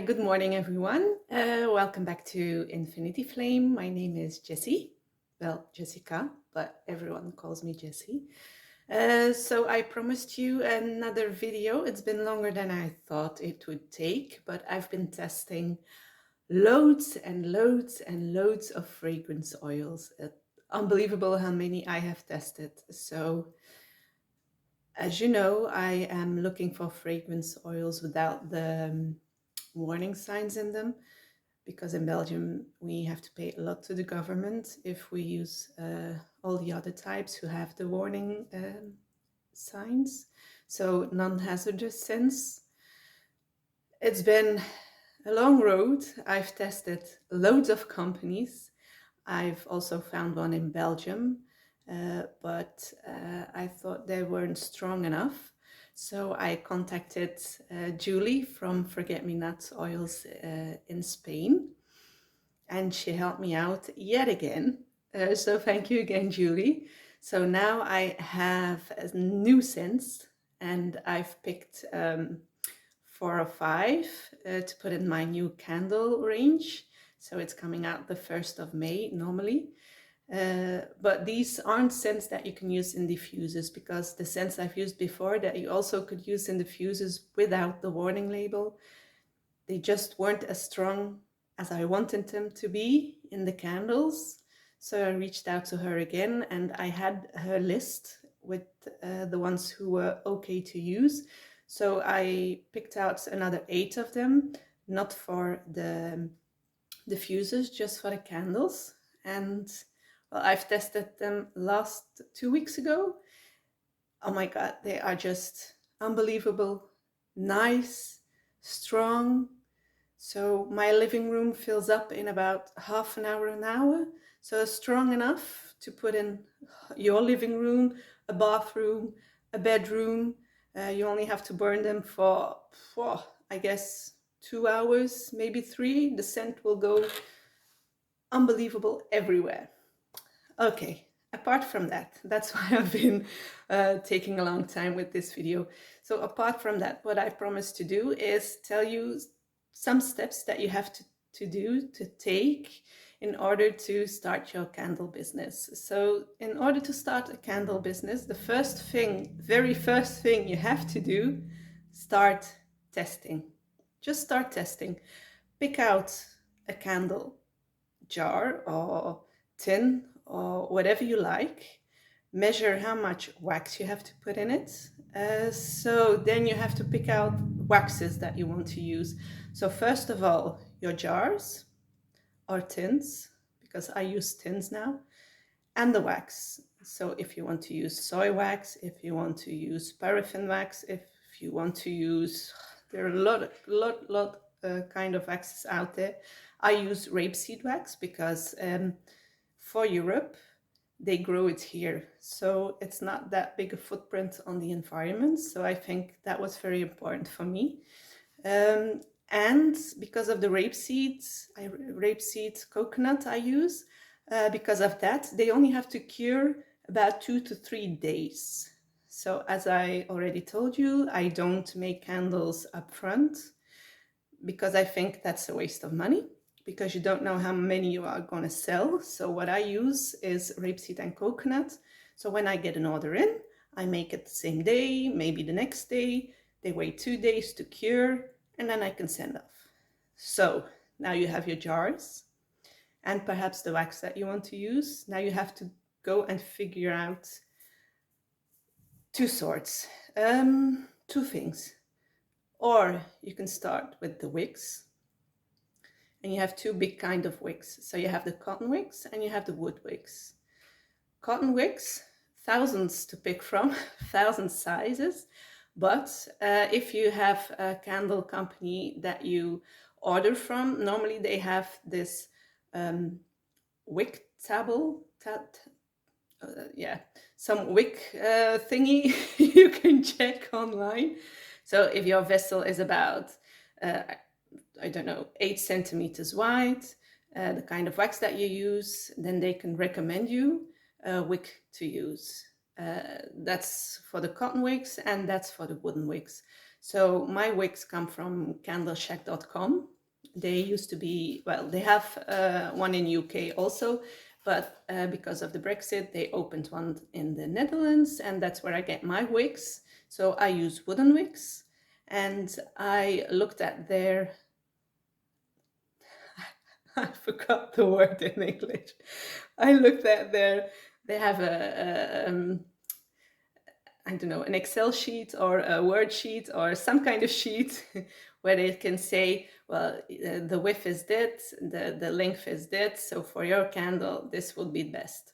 Good morning, everyone. Welcome back to Infinity Flame. My name is Jessie. Well, Jessica, but everyone calls me Jessie. So I promised you another video. It's been longer than I thought it would take, but I've been testing loads and loads and loads of fragrance oils. Unbelievable how many I have tested. So as you know, I am looking for fragrance oils without the warning signs in them, because in Belgium we have to pay a lot to the government if we use all the other types who have the warning signs. So non-hazardous scents. It's been a long road. I've tested loads of companies. I've also found one in Belgium, but I thought they weren't strong enough. So I contacted Julie from Forget Me Not Oils in Spain, and she helped me out yet again. So thank you again, Julie. So now I have a new scents, and I've picked 4 or 5 to put in my new candle range. So it's coming out the 1st of May normally. But these aren't scents that you can use in diffusers, because the scents I've used before that you also could use in diffusers without the warning label, they just weren't as strong as I wanted them to be in the candles. So I reached out to her again, and I had her list with the ones who were okay to use. So I picked out another 8 of them, not for the diffusers, just for the candles. And well, I've tested them last 2 weeks ago. Oh my God, they are just unbelievable, nice, strong. So my living room fills up in about half an hour. So strong enough to put in your living room, a bathroom, a bedroom. You only have to burn them for, I guess, 2 hours, maybe 3. The scent will go unbelievable everywhere. Okay, apart from that, that's why I've been taking a long time with this video. So apart from that, what I promised to do is tell you some steps that you have to do, to take in order to start your candle business. So in order to start a candle business, the very first thing you have to do, start testing. Just start testing. Pick out a candle jar or tin or whatever you like. Measure how much wax you have to put in it. So then you have to pick out waxes that you want to use. So first of all, your jars or tins, because I use tins now, and the wax. So if you want to use soy wax, if you want to use paraffin wax, if you want to use, there are a lot kind of waxes out there. I use rapeseed wax because for Europe, they grow it here. So it's not that big a footprint on the environment. So I think that was very important for me. And because of the rapeseed coconut I use, because of that, they only have to cure about 2 to 3 days. So as I already told you, I don't make candles up front because I think that's a waste of money, because you don't know how many you are going to sell. So what I use is rapeseed and coconut. So when I get an order in, I make it the same day, maybe the next day. They wait 2 days to cure, and then I can send off. So now you have your jars and perhaps the wax that you want to use. Now you have to go and figure out 2 sorts, 2 things. Or you can start with the wicks, and you have 2 big kind of wicks. So you have the cotton wicks and you have the wood wicks. Cotton wicks, thousands to pick from, 1,000 sizes. But if you have a candle company that you order from, normally they have this wick table, some wick thingy you can check online. So if your vessel is about, I don't know, 8 centimeters wide, the kind of wax that you use, then they can recommend you a wick to use. That's for the cotton wicks and that's for the wooden wicks. So my wicks come from candleshack.com. they used to be, well, they have one in UK also, but because of the Brexit, they opened one in the Netherlands, and that's where I get my wicks. So I use wooden wicks, and I looked at their, I forgot the word in English. I looked at their, they have I don't know, an Excel sheet or a Word sheet or some kind of sheet where they can say, well, the width is this, the length is this, so for your candle, this would be best.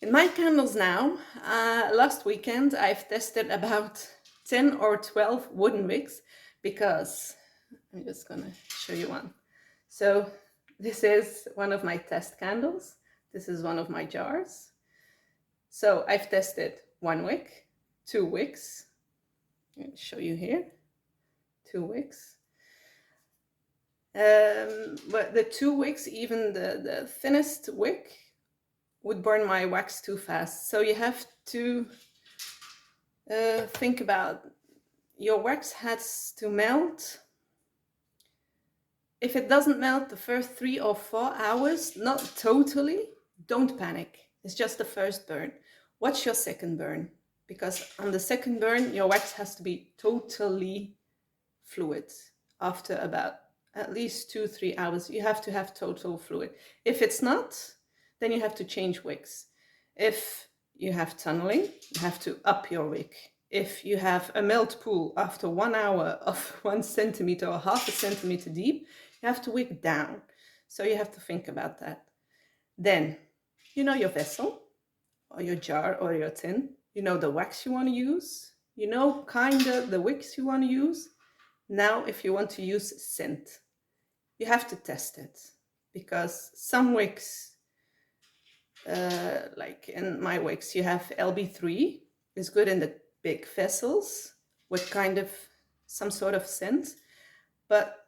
In my candles now, last weekend, I've tested about 10 or 12 wooden wicks because I'm just gonna show you one. So this is one of my test candles. This is one of my jars. So I've tested 1 wick, 2 wicks. I'll show you here, 2 wicks. But the 2 wicks, even the thinnest wick, would burn my wax too fast. So you have to think about, your wax has to melt. If it doesn't melt the first 3 or 4 hours, not totally, don't panic. It's just the first burn. What's your second burn? Because on the second burn, your wax has to be totally fluid. After about at least 2-3 hours, you have to have total fluid. If it's not, then you have to change wicks. If you have tunneling, you have to up your wick. If you have a melt pool after 1 hour of 1 centimeter or half a centimeter deep, you have to wick down. So you have to think about that. Then, you know your vessel, or your jar, or your tin. You know the wax you want to use. You know kind of the wicks you want to use. Now, if you want to use scent, you have to test it. Because some wicks, like in my wicks, you have LB3, is good in the big vessels with kind of some sort of scent. But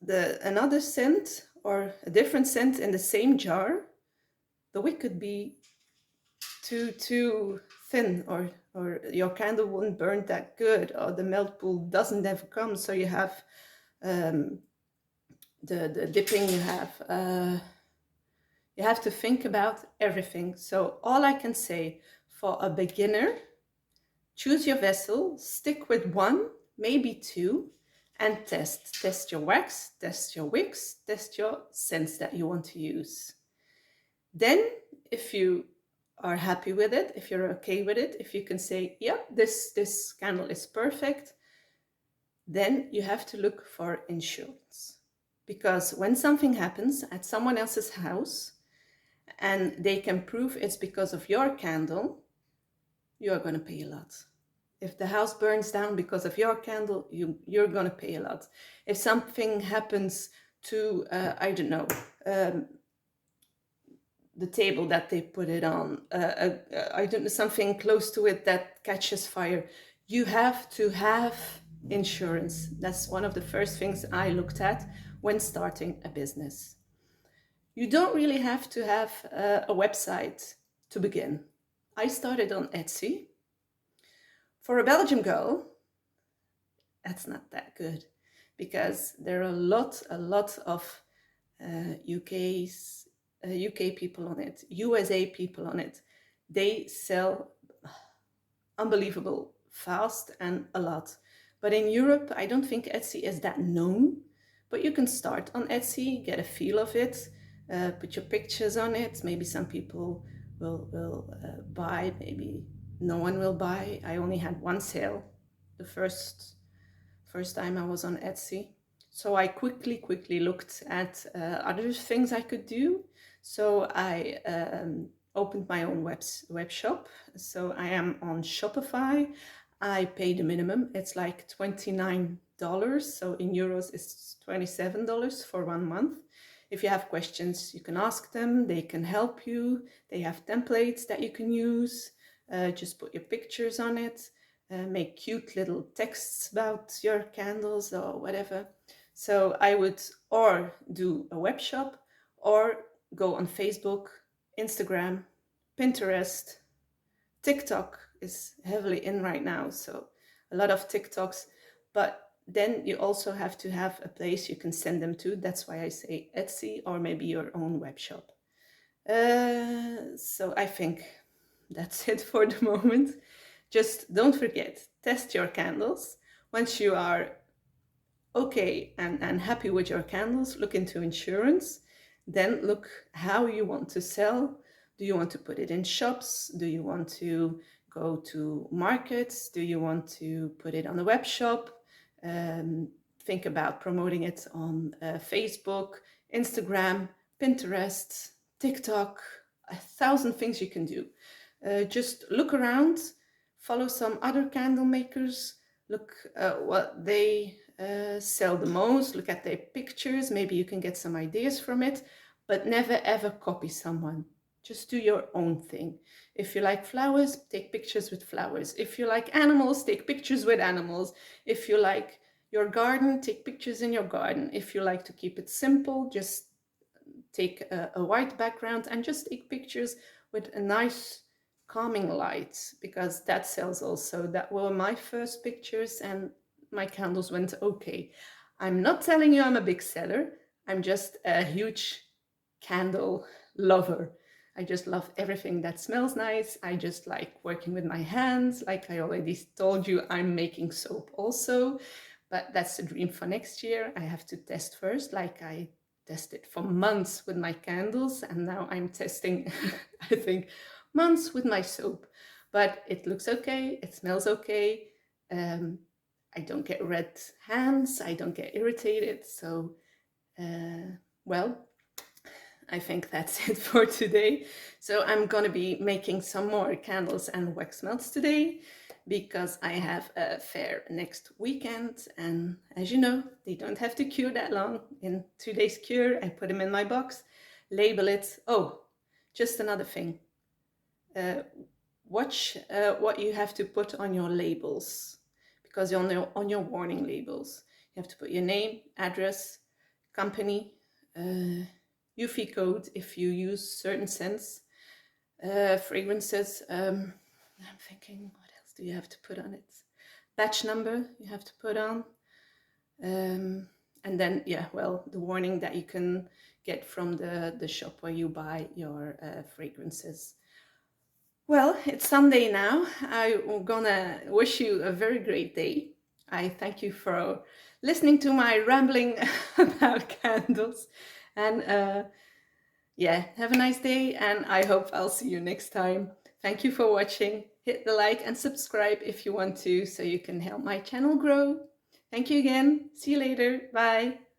another scent or a different scent in the same jar, the wick could be too thin, or your candle wouldn't burn that good, or the melt pool doesn't ever come. So you have the dipping, you have to think about everything. So all I can say for a beginner, choose your vessel, stick with 1, maybe 2, and test. Test your wax, test your wicks, test your scents that you want to use. Then, if you are happy with it, if you're okay with it, if you can say, yeah, this candle is perfect, then you have to look for insurance. Because when something happens at someone else's house and they can prove it's because of your candle, you are going to pay a lot. If the house burns down because of your candle, you're going to pay a lot. If something happens to, I don't know, the table that they put it on, I don't know, something close to it that catches fire, you have to have insurance. That's one of the first things I looked at when starting a business. You don't really have to have a website to begin. I started on Etsy. For a Belgian girl, that's not that good, because there are a lot of UK people on it, USA people on it. They sell unbelievable fast and a lot. But in Europe, I don't think Etsy is that known. But you can start on Etsy, get a feel of it, put your pictures on it. Maybe some people will buy, maybe no one will buy. I only had 1 sale the first time I was on Etsy. So I quickly looked at other things I could do. So I opened my own web shop. So I am on Shopify. I pay the minimum. It's like $29. So in euros, it's $27 for 1 month. If you have questions, you can ask them. They can help you. They have templates that you can use. Just put your pictures on it. Make cute little texts about your candles or whatever. So I would or do a web shop or go on Facebook, Instagram, Pinterest. TikTok is heavily in right now, so a lot of TikToks, but then you also have to have a place you can send them to. That's why I say Etsy or maybe your own web shop. So I think that's it for the moment. Just don't forget, test your candles. Once you are okay and happy with your candles, look into insurance. Then look how you want to sell. Do you want to put it in shops? Do you want to go to markets? Do you want to put it on a web shop? Think about promoting it on Facebook, Instagram, Pinterest, TikTok, 1,000 things you can do. Just look around, follow some other candle makers, look what they sell the most, look at their pictures, maybe you can get some ideas from it, but never ever copy someone. Just do your own thing. If you like flowers, take pictures with flowers. If you like animals, take pictures with animals. If you like your garden, take pictures in your garden. If you like to keep it simple, just take a white background and just take pictures with a nice calming light, because that sells also. That were my first pictures and my candles went okay. I'm not telling you I'm a big seller. I'm just a huge candle lover. I just love everything that smells nice. I just like working with my hands. Like I already told you, I'm making soap also, but that's the dream for next year. I have to test first, like I tested for months with my candles, and now I'm testing, I think, months with my soap. But it looks okay, it smells okay. I don't get red hands, I don't get irritated. So, well, I think that's it for today. So I'm gonna be making some more candles and wax melts today, because I have a fair next weekend, and as you know, they don't have to cure that long. In 2 days cure, I put them in my box, label it. Oh, just another thing. Watch what you have to put on your labels, because on your warning labels, you have to put your name, address, company, UV code if you use certain scents, fragrances. I'm thinking, what else do you have to put on it? Batch number you have to put on. And then, yeah, well, the warning that you can get from the shop where you buy your fragrances. Well, it's Sunday now. I'm gonna wish you a very great day. I thank you for listening to my rambling about candles. And yeah, have a nice day, and I hope I'll see you next time. Thank you for watching. Hit the like and subscribe if you want to, so you can help my channel grow. Thank you again. See you later. Bye.